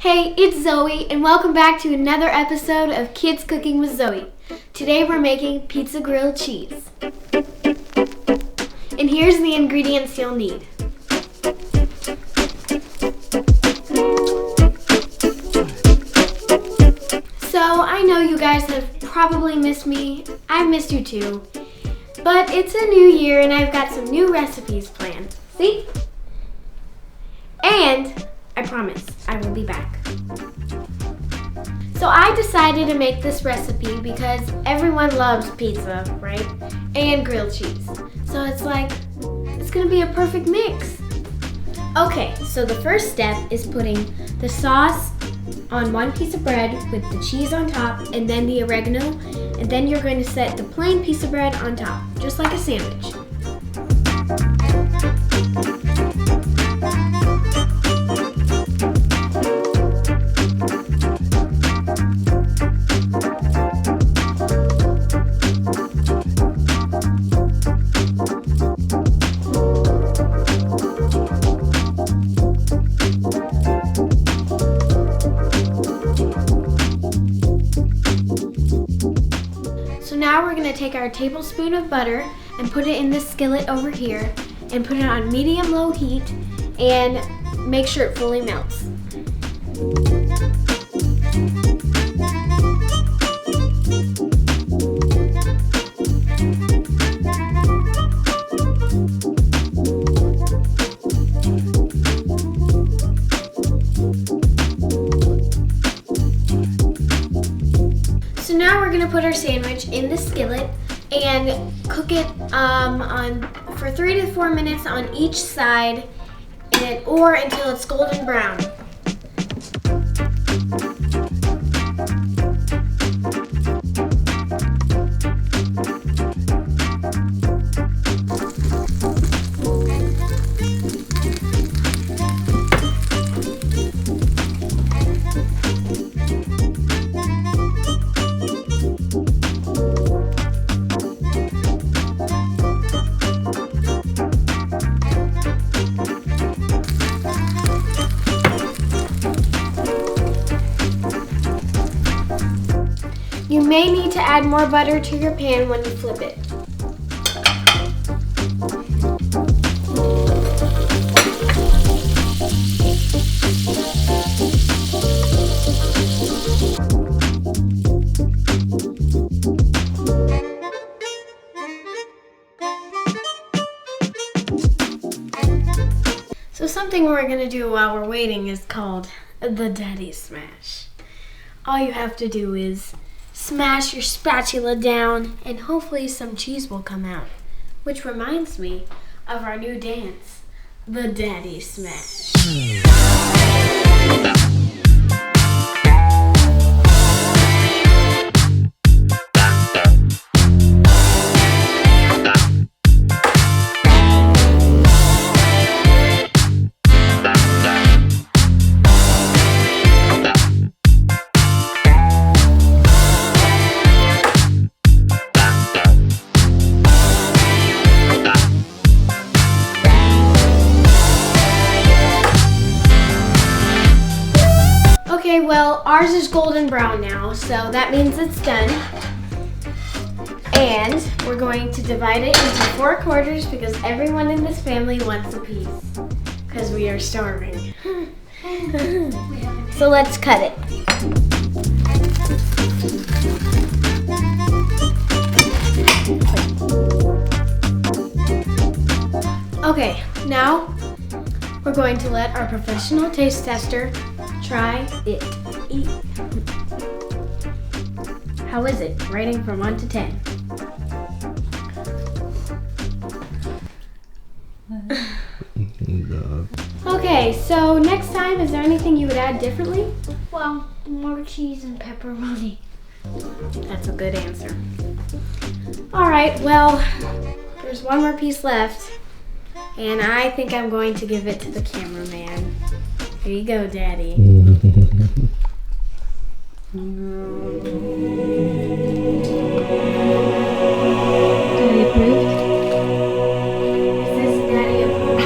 Hey, it's Zoe, and welcome back to another episode of Kids Cooking with Zoe. Today we're making pizza grilled cheese. And here's the ingredients you'll need. So, I know you guys have probably missed me. I've missed you too. But it's a new year and I've got some new recipes planned. See? And I promise I will be back. So I decided to make this recipe because everyone loves pizza, right? And grilled cheese. So it's gonna be a perfect mix. Okay, so the first step is putting the sauce on one piece of bread with the cheese on top and then the oregano, and then you're going to set the plain piece of bread on top, just like a sandwich. So now we're going to take our tablespoon of butter and put it in this skillet over here and put it on medium-low heat and make sure it fully melts. So now we're gonna put our sandwich in the skillet and cook it for 3 to 4 minutes on each side, or until it's golden brown. You may need to add more butter to your pan when you flip it. So something we're going to do while we're waiting is called the Daddy Smash. All you have to do is smash your spatula down and hopefully some cheese will come out. Which reminds me of our new dance, the Daddy Smash. Okay, well, ours is golden brown now, so that means it's done. And we're going to divide it into 4 quarters because everyone in this family wants a piece. Because we are starving. So let's cut it. Okay, now we're going to let our professional taste tester try it. Eat. How is it? Rating from 1 to 10. Okay, so next time, is there anything you would add differently? Well, more cheese and pepperoni. That's a good answer. All right, well, there's one more piece left, and I think I'm going to give it to the cameraman. Here you go, Daddy. Daddy approved? Is this Daddy approved?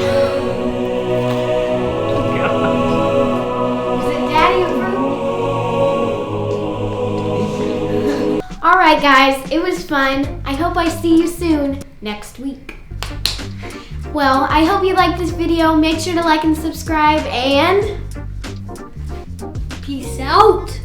Is it Daddy approved? Alright guys, it was fun. I hope I see you soon next week. Well, I hope you liked this video. Make sure to like and subscribe and peace out.